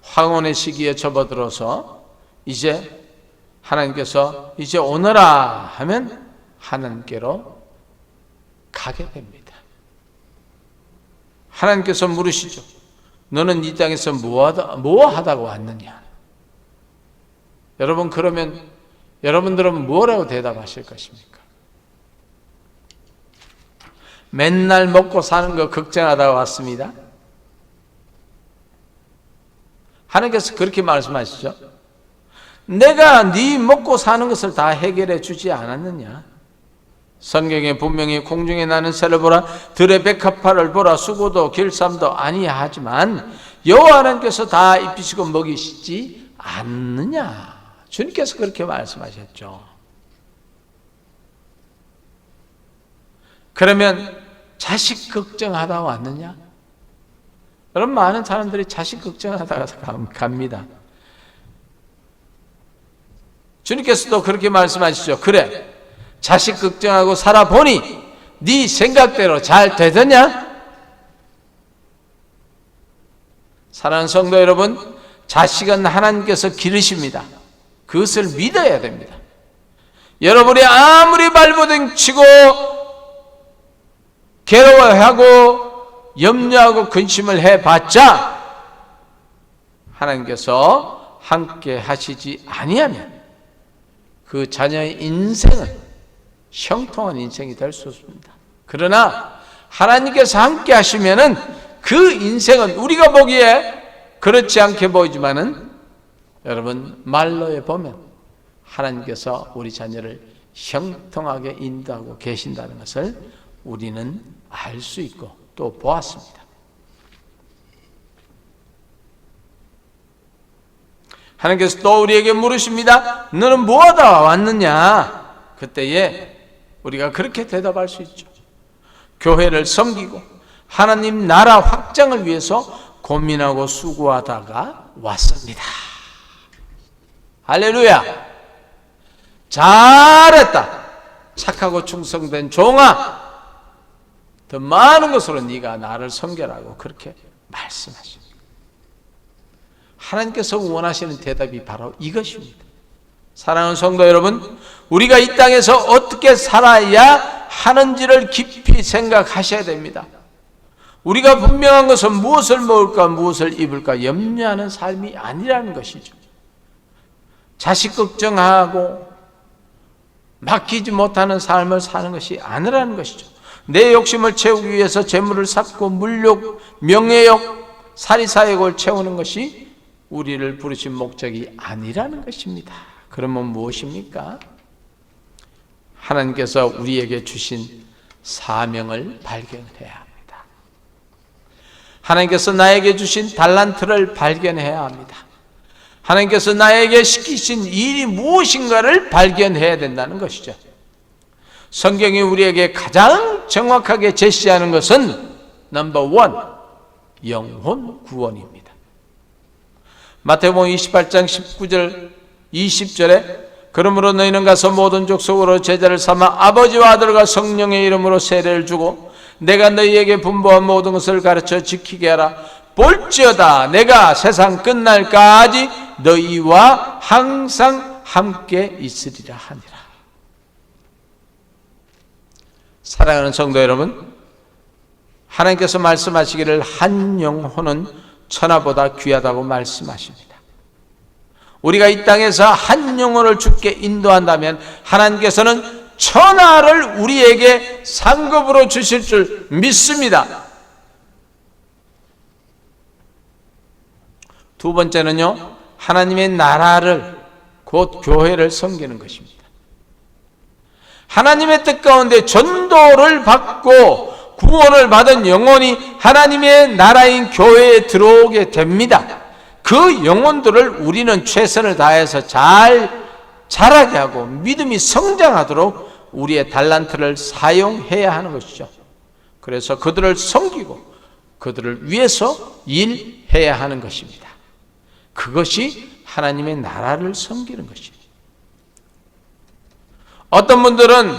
황혼의 시기에 접어들어서 이제 하나님께서 이제 오너라 하면 하나님께로 가게 됩니다. 하나님께서 물으시죠. 너는 이 땅에서 뭐 하다가 왔느냐? 여러분, 그러면 여러분들은 뭐라고 대답하실 것입니까? 맨날 먹고 사는 거 걱정하다가 왔습니다. 하나님께서 그렇게 말씀하시죠. 내가 네 먹고 사는 것을 다 해결해 주지 않았느냐? 성경에 분명히 공중에 나는 새를 보라, 들의 백합화를 보라, 수고도 길쌈도 아니하지만 여호와 하나님께서 다 입히시고 먹이시지 않느냐? 주님께서 그렇게 말씀하셨죠. 그러면 자식 걱정하다 왔느냐? 여러분, 많은 사람들이 자식 걱정하다가 갑니다. 주님께서도 그렇게 말씀하시죠. 그래, 자식 걱정하고 살아보니 네 생각대로 잘 되더냐? 사랑하는 성도 여러분, 자식은 하나님께서 기르십니다. 그것을 믿어야 됩니다. 여러분이 아무리 발버둥치고 괴로워하고 염려하고 근심을 해봤자 하나님께서 함께 하시지 아니하면 그 자녀의 인생은 형통한 인생이 될 수 없습니다. 그러나 하나님께서 함께 하시면은 그 인생은 우리가 보기에 그렇지 않게 보이지만은 여러분, 말로에 보면 하나님께서 우리 자녀를 형통하게 인도하고 계신다는 것을 우리는 알 수 있고 또 보았습니다. 하나님께서 또 우리에게 물으십니다. 너는 뭐하다 왔느냐? 그때에 우리가 그렇게 대답할 수 있죠. 교회를 섬기고 하나님 나라 확장을 위해서 고민하고 수고하다가 왔습니다. 할렐루야! 잘했다. 착하고 충성된 종아, 더 많은 것으로 네가 나를 섬겨라고 그렇게 말씀하십니다. 하나님께서 원하시는 대답이 바로 이것입니다. 사랑하는 성도 여러분, 우리가 이 땅에서 어떻게 살아야 하는지를 깊이 생각하셔야 됩니다. 우리가 분명한 것은 무엇을 먹을까 무엇을 입을까 염려하는 삶이 아니라는 것이죠. 자식 걱정하고 맡기지 못하는 삶을 사는 것이 아니라는 것이죠. 내 욕심을 채우기 위해서 재물을 쌓고 물욕, 명예욕, 사리사욕을 채우는 것이 우리를 부르신 목적이 아니라는 것입니다. 그러면 무엇입니까? 하나님께서 우리에게 주신 사명을 발견해야 합니다. 하나님께서 나에게 주신 달란트를 발견해야 합니다. 하나님께서 나에게 시키신 일이 무엇인가를 발견해야 된다는 것이죠. 성경이 우리에게 가장 정확하게 제시하는 것은 넘버 원, 영혼 구원입니다. 마태복음 28장 19절 20절에 그러므로 너희는 가서 모든 족속으로 제자를 삼아 아버지와 아들과 성령의 이름으로 세례를 주고 내가 너희에게 분부한 모든 것을 가르쳐 지키게 하라. 볼지어다 내가 세상 끝날까지 너희와 항상 함께 있으리라 하니라. 사랑하는 성도 여러분, 하나님께서 말씀하시기를 한 영혼은 천하보다 귀하다고 말씀하십니다. 우리가 이 땅에서 한 영혼을 주께 인도한다면 하나님께서는 천하를 우리에게 상급으로 주실 줄 믿습니다. 두 번째는요, 하나님의 나라를 곧 교회를 섬기는 것입니다. 하나님의 뜻 가운데 전도를 받고 구원을 받은 영혼이 하나님의 나라인 교회에 들어오게 됩니다. 그 영혼들을 우리는 최선을 다해서 잘 자라게 하고 믿음이 성장하도록 우리의 달란트를 사용해야 하는 것이죠. 그래서 그들을 섬기고 그들을 위해서 일해야 하는 것입니다. 그것이 하나님의 나라를 섬기는 것입니다. 어떤 분들은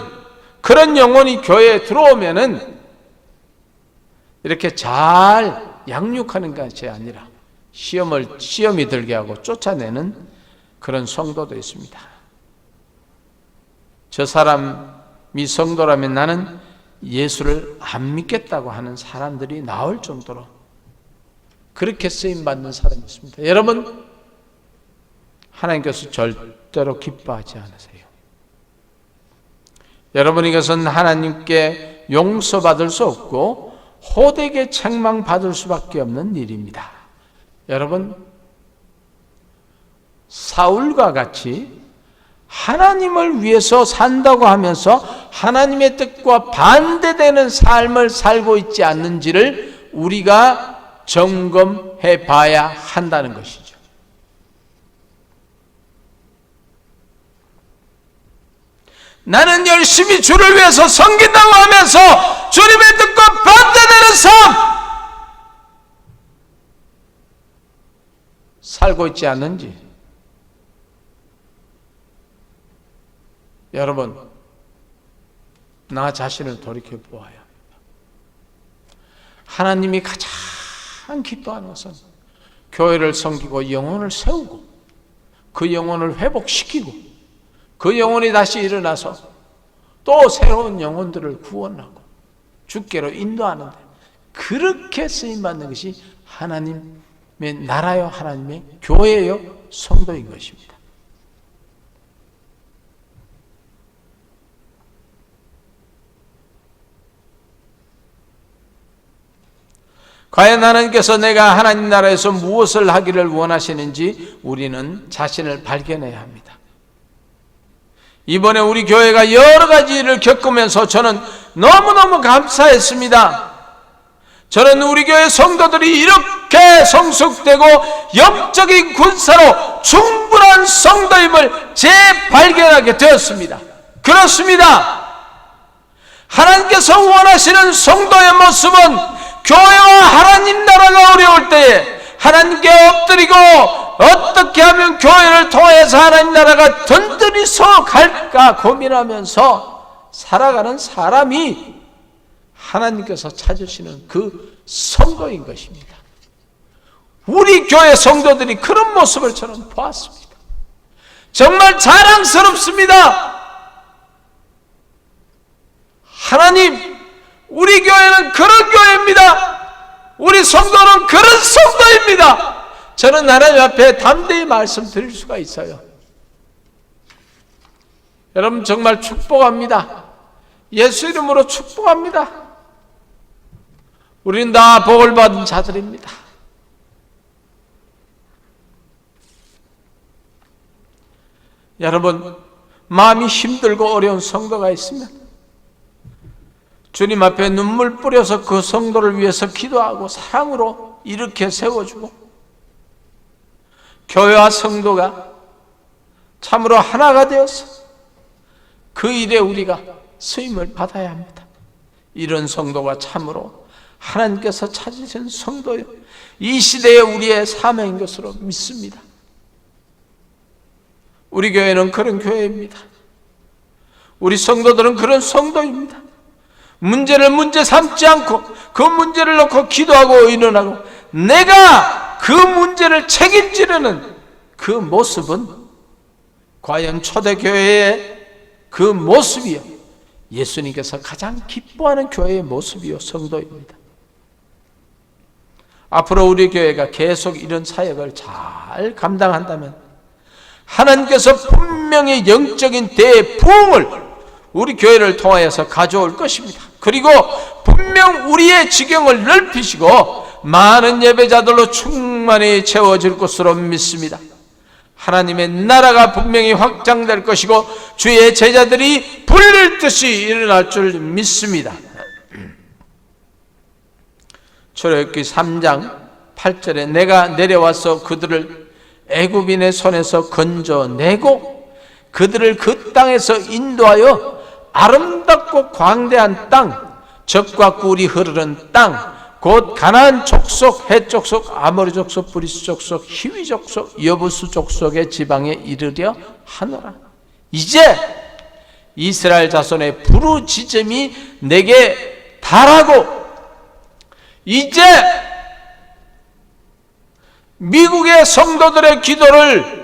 그런 영혼이 교회에 들어오면은 이렇게 잘 양육하는 것이 아니라 시험이 들게 하고 쫓아내는 그런 성도도 있습니다. 저 사람이 성도라면 나는 예수를 안 믿겠다고 하는 사람들이 나올 정도로 그렇게 쓰임받는 사람이 있습니다. 여러분, 하나님께서 절대로 기뻐하지 않으세요. 여러분, 이것은 하나님께 용서받을 수 없고 호되게 책망받을 수밖에 없는 일입니다. 여러분, 사울과 같이 하나님을 위해서 산다고 하면서 하나님의 뜻과 반대되는 삶을 살고 있지 않는지를 우리가 점검해 봐야 한다는 것이죠. 나는 열심히 주를 위해서 섬긴다고 하면서 주님의 뜻과 반대되는 삶 살고 있지 않는지, 여러분, 나 자신을 돌이켜 보아야 합니다. 하나님이 가장 기뻐하는 것은 교회를 섬기고 영혼을 세우고 그 영혼을 회복시키고 그 영혼이 다시 일어나서 또 새로운 영혼들을 구원하고 주께로 인도하는데, 그렇게 쓰임받는 것이 하나님의 나라요, 하나님의 교회요, 성도인 것입니다. 과연 하나님께서 내가 하나님 나라에서 무엇을 하기를 원하시는지 우리는 자신을 발견해야 합니다. 이번에 우리 교회가 여러 가지 일을 겪으면서 저는 너무너무 감사했습니다. 저는 우리 교회 성도들이 이렇게 성숙되고 영적인 군사로 충분한 성도임을 재발견하게 되었습니다. 그렇습니다. 하나님께서 원하시는 성도의 모습은 교회와 하나님 나라가 어려울 때에 하나님께 엎드리고 어떻게 하면 교회를 통해서 하나님 나라가 든든히서 갈까 고민하면서 살아가는 사람이 하나님께서 찾으시는 그 성도인 것입니다. 우리 교회 성도들이 그런 모습을 저는 보았습니다. 정말 자랑스럽습니다. 하나님, 우리 교회는 그런 교회입니다. 우리 성도는 그런 성도입니다. 저는 하나님 앞에 담대히 말씀드릴 수가 있어요. 여러분 정말 축복합니다. 예수 이름으로 축복합니다. 우리는 다 복을 받은 자들입니다. 여러분, 마음이 힘들고 어려운 성도가 있으면 주님 앞에 눈물 뿌려서 그 성도를 위해서 기도하고 사랑으로 이렇게 세워주고, 교회와 성도가 참으로 하나가 되어서 그 일에 우리가 쓰임을 받아야 합니다. 이런 성도가 참으로 하나님께서 찾으신 성도요, 이 시대에 우리의 사명인 것으로 믿습니다. 우리 교회는 그런 교회입니다. 우리 성도들은 그런 성도입니다. 문제를 문제 삼지 않고 그 문제를 놓고 기도하고 의논하고 내가 그 문제를 책임지려는 그 모습은 과연 초대교회의 그 모습이요, 예수님께서 가장 기뻐하는 교회의 모습이요, 성도입니다. 앞으로 우리 교회가 계속 이런 사역을 잘 감당한다면 하나님께서 분명히 영적인 대부흥을 우리 교회를 통하여서 가져올 것입니다. 그리고 분명 우리의 지경을 넓히시고 많은 예배자들로 충만히 채워질 것으로 믿습니다. 하나님의 나라가 분명히 확장될 것이고 주의 제자들이 불릴 듯이 일어날 줄 믿습니다. 출애굽기 3장 8절에 내가 내려와서 그들을 애굽인의 손에서 건져내고 그들을 그 땅에서 인도하여 아름답고 광대한 땅, 젖과 꿀이 흐르는 땅, 곧 가나안 족속, 헷 족속, 아모리 족속, 브리스 족속, 히위 족속, 여부수 족속의 지방에 이르려 하노라. 이제 이스라엘 자손의 부르짖음이 내게 달하고 이제 미국의 성도들의 기도를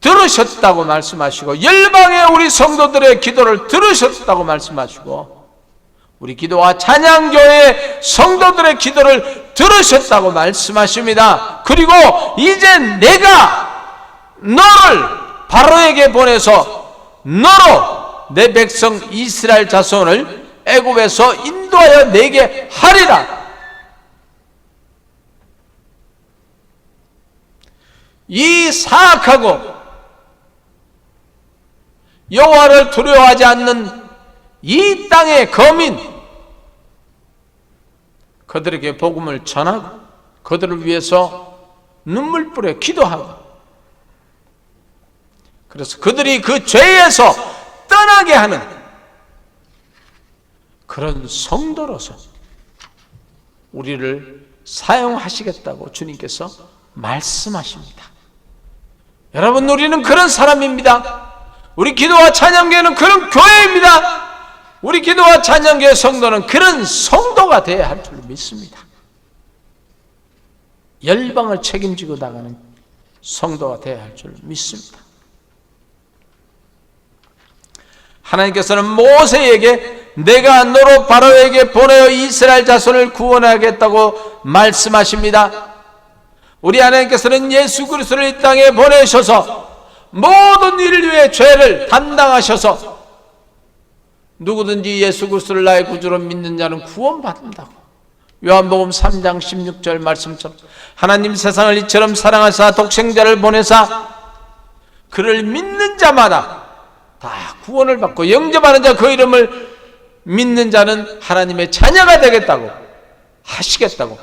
들으셨다고 말씀하시고 열방의 우리 성도들의 기도를 들으셨다고 말씀하시고 우리 기도와 찬양교회의 성도들의 기도를 들으셨다고 말씀하십니다. 그리고 이제 내가 너를 바로에게 보내서 너로 내 백성 이스라엘 자손을 애굽에서 인도하여 내게 하리라. 이 사악하고 여호와를 두려워하지 않는 이 땅의 거민, 그들에게 복음을 전하고 그들을 위해서 눈물 뿌려 기도하고, 그래서 그들이 그 죄에서 떠나게 하는 그런 성도로서 우리를 사용하시겠다고 주님께서 말씀하십니다. 여러분, 우리는 그런 사람입니다. 우리 기도와 찬양교회는 그런 교회입니다. 우리 기도와 찬양교회 성도는 그런 성도가 되어야 할 줄 믿습니다. 열방을 책임지고 나가는 성도가 되어야 할 줄 믿습니다. 하나님께서는 모세에게 내가 너로 바로에게 보내어 이스라엘 자손을 구원하겠다고 말씀하십니다. 우리 하나님께서는 예수 그리스도를 이 땅에 보내셔서 모든 인류의 죄를 담당하셔서 누구든지 예수 그리스도를 나의 구주로 믿는 자는 구원받는다고 요한복음 3장 16절 말씀처럼 하나님 세상을 이처럼 사랑하사 독생자를 보내사 그를 믿는 자마다 다 구원을 받고 영접하는 자 그 이름을 믿는 자는 하나님의 자녀가 되겠다고 하시겠다고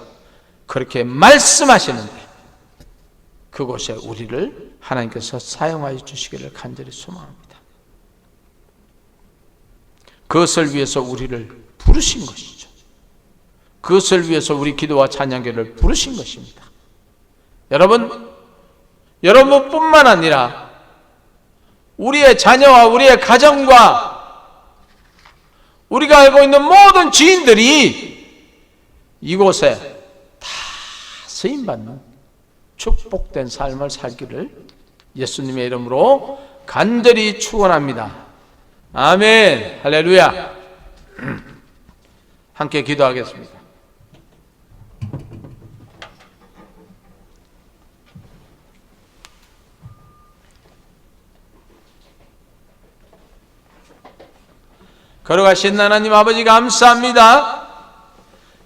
그렇게 말씀하시는데 그곳에 우리를 하나님께서 사용하여 주시기를 간절히 소망합니다. 그것을 위해서 우리를 부르신 것이죠. 그것을 위해서 우리 기도와 찬양교를 부르신 것입니다. 여러분뿐만 아니라 우리의 자녀와 우리의 가정과 우리가 알고 있는 모든 지인들이 이곳에 다 쓰임받는 축복된 삶을 살기를 예수님의 이름으로 간절히 축원합니다. 아멘. 할렐루야. 함께 기도하겠습니다. 걸어가신 하나님 아버지 감사합니다.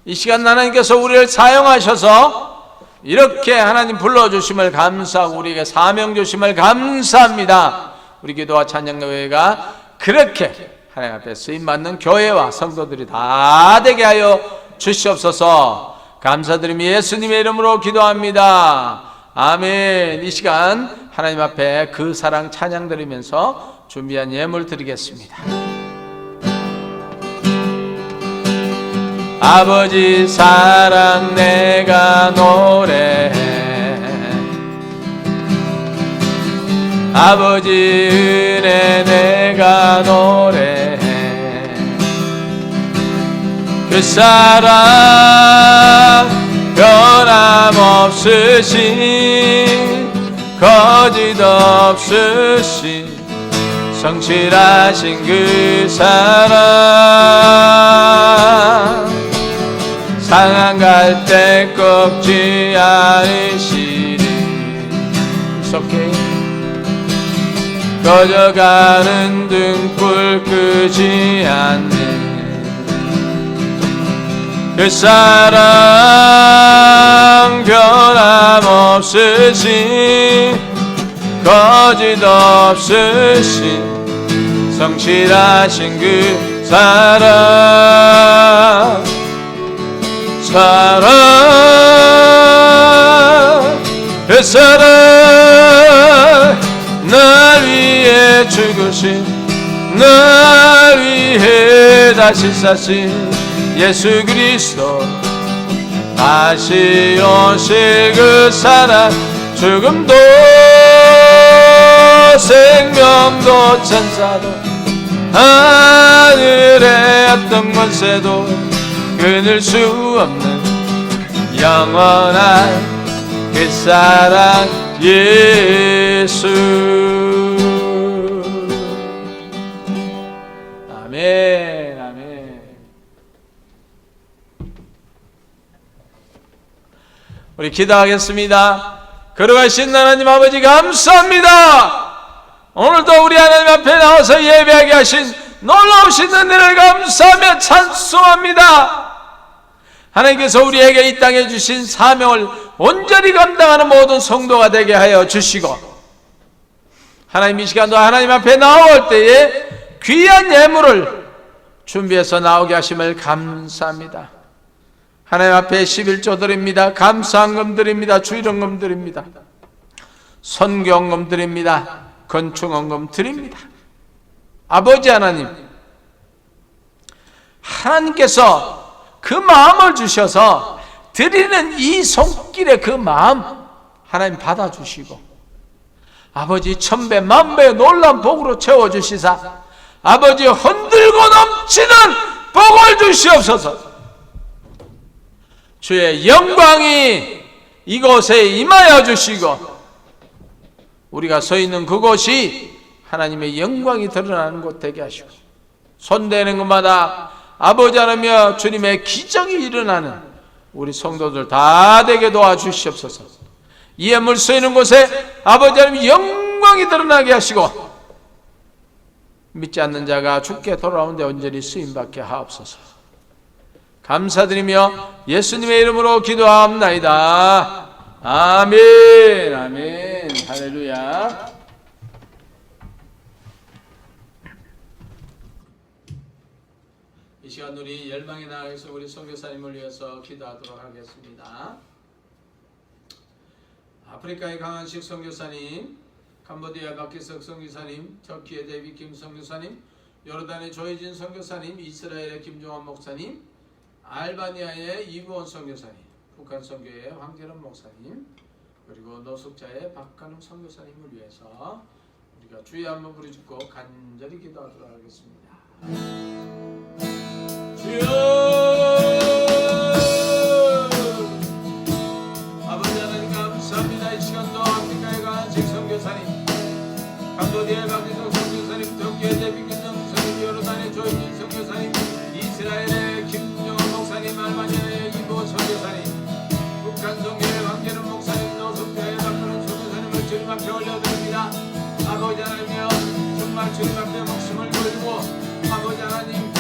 이 시간 하나님께서 우리를 사용하셔서 이렇게 하나님 불러주심을 감사하고 우리에게 사명 주심을 감사합니다. 우리 기도와 찬양교회가 그렇게 하나님 앞에 쓰임받는 교회와 성도들이 다 되게 하여 주시옵소서. 감사드리며 예수님의 이름으로 기도합니다. 아멘. 이 시간 하나님 앞에 그 사랑 찬양 드리면서 준비한 예물 드리겠습니다. 아버지 사랑 내가 노래해, 아버지 은혜 내가 노래해. 그 사랑 변함없으신 거짓 없으신 성실하신 그 사랑 상한 갈대 꺾지 않으시리. 속해 꺼져가는 등불 끄지 않는 그 사랑 변함없으신 거짓 없으신 성실하신 그 사랑 그 사랑 날 위해 죽으신 날 위해 다시 사신 예수 그리스도 다시 오실 그 사랑 죽음도 생명도 천사도 하늘의 어떤 권세도 끊을 수 없는 영원한 그 사랑 예수. 아멘. 아멘. 우리 기도하겠습니다. 걸어가신 하나님 아버지 감사합니다. 오늘도 우리 하나님 앞에 나와서 예배하게 하신 놀라우신 은혜를 감사하며 찬송합니다. 하나님께서 우리에게 이 땅에 주신 사명을 온전히 감당하는 모든 성도가 되게 하여 주시고, 하나님 이 시간도 하나님 앞에 나올 때에 귀한 예물을 준비해서 나오게 하심을 감사합니다. 하나님 앞에 11조 드립니다. 감사한금 드립니다. 주일헌금 드립니다. 선교헌금 드립니다. 건축헌금 드립니다. 아버지 하나님, 하나님께서 그 마음을 주셔서 드리는 이 손길의 그 마음 하나님 받아주시고, 아버지 천배 만배의 놀라운 복으로 채워주시사 아버지 흔들고 넘치는 복을 주시옵소서. 주의 영광이 이곳에 임하여 주시고, 우리가 서 있는 그곳이 하나님의 영광이 드러나는 곳 되게 하시고, 손대는 것마다 아버지 하나며 주님의 기적이 일어나는 우리 성도들 다 되게 도와주시옵소서. 이 예물 쓰이는 곳에 아버지 하나님 영광이 드러나게 하시고, 믿지 않는 자가 죽게 돌아오는데 온전히 쓰임받게 하옵소서. 감사드리며 예수님의 이름으로 기도합나이다. 아멘. 아멘. 할렐루야. 이 시간 우리 열방에 나가서 우리 선교사님을 위해서 기도하도록 하겠습니다. 아프리카의 강한식 선교사님, 캄보디아 박기석 선교사님, 터키의 데이비 김 선교사님, 요르단의 조혜진 선교사님, 이스라엘의 김종환 목사님, 알바니아의 이구원 선교사님, 북한 선교의 황재런 목사님, 그리고 노숙자의 박간웅 선교사님을 위해서 우리가 주의 한번 부르짖고 간절히 기도하도록 하겠습니다. 주여, 정말 주님 앞에 목숨을 걸고 아버지 하나님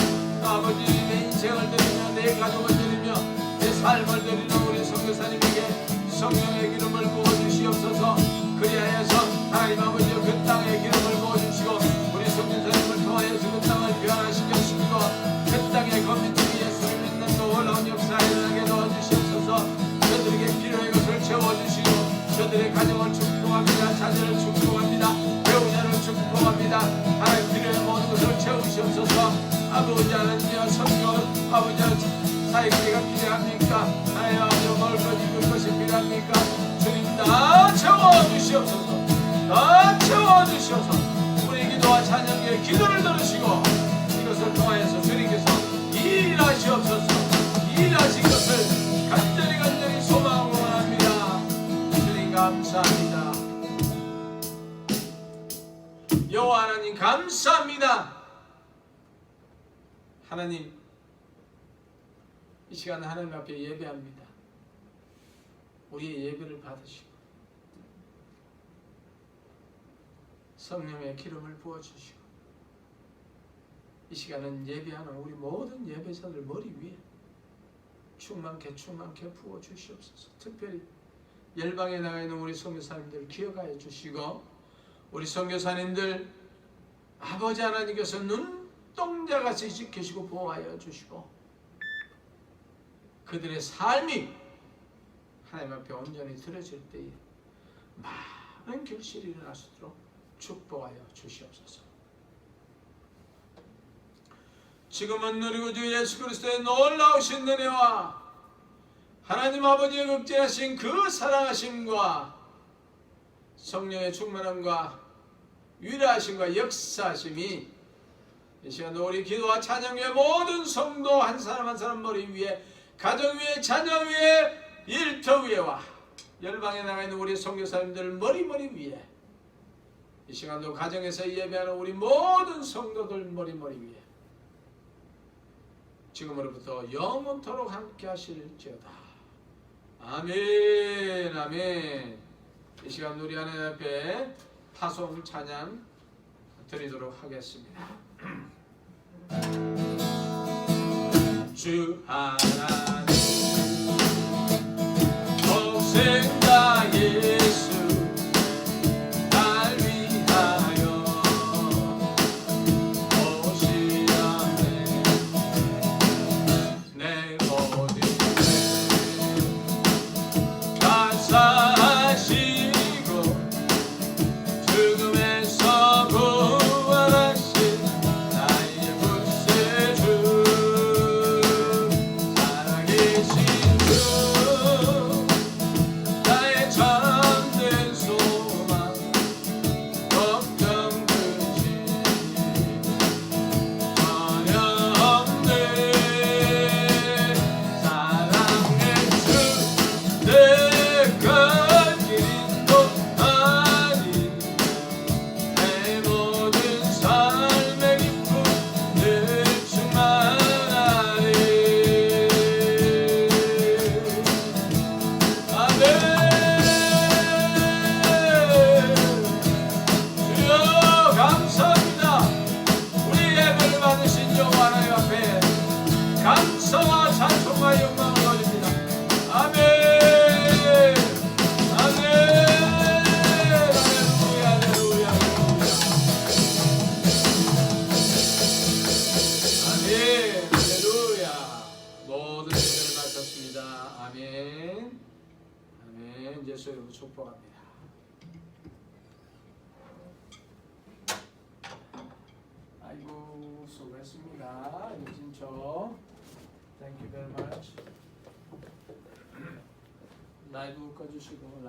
아버지 내 인생을 드리며 내 가족을 드리며 내 삶을 드리는 우리 선교사님에게 성령의 기름을 부어주시옵소서. 그리하여서 하나님 아버지 그 땅에 기름을 부어주시고 우리 선교사님을 통하여서 그 땅을 변화시켜주시고 그 땅에 거민들이 예수를 믿는 놀라운 역사에 일어나게 도와주시옵소서. 저들에게 필요한 것을 채워주시고 저들의 가정을 축복합니다. 자녀를 축복합니다. 배우자를 축복합니다. 하나님 필요한 모든 것을 채우시옵소서. 아버지 하나님이여 성경 아버지 사역비가 필요합니까? 하나님 아버지 먹을 것 입을 것이 필요합니까? 주님 다 채워주시옵소서. 다 채워주시옵소서. 우리 기도와 찬양의 기도를 들으시고 이것을 통하여서 주님께서 일하시옵소서. 일하신 것을 간절히 소망하고 원합니다. 주님 감사합니다. 여호와 하나님 감사합니다. 하나님 이 시간 하나님 앞에 예배합니다. 우리의 예배를 받으시고 성령의 기름을 부어주시고 이 시간은 예배하는 우리 모든 예배자들 머리 위에 충만케 부어주시옵소서. 특별히 열방에 나가 있는 우리 선교사님들 기억하여 주시고 우리 선교사님들 아버지 하나님께서 눈동자같이 지키시고 보호하여 주시고 그들의 삶이 하나님 앞에 온전히 드려질 때에 많은 결실이 일어날 수 있도록 축복하여 주시옵소서. 지금은 누리고 주 예수 그리스도의 놀라우신 은혜와 하나님 아버지의 극진하신 그 사랑하심과 성령의 충만함과 위대하심과 역사하심이 이 시간 우리 기도와 찬양 위에 모든 성도 한 사람 한 사람 머리 위에 가정 위에 자녀 위에 일터 위에와 열방에 나가 있는 우리 선교사님들 머리 위에 이 시간도 가정에서 예배하는 우리 모든 성도들 머리 위에 지금으로부터 영원토록 함께 하실지어다. 아멘 아멘. 이 시간 우리 하나님 앞에 타송 찬양 드리도록 하겠습니다. 주 하나님 독생자 예수 날 위하여 오시라네 내 모든 죄 다 사시고 죽음에서 부활하신 나의 구세주 살아계신 주 나의 참된 소망 걱정 근심 전혀 없네 사랑의 주 내가 기린도 아닌 내 모든 삶의 기쁨 늘 충만하리. 아멘. 주여 감사합니다. 우리 예배를 받으신 여호와 하나님 앞에 감사와 찬송과 영광을 올립니다. 아멘. 아멘. 할렐루야 할렐루야 아멘. 할렐루야. 모든 예배를 마쳤습니다. 아멘. 아멘. 예수 이름으로 축복합니다. 아이고 수고했습니다. 유진초. Thank you very much. 라이브 꺼주시고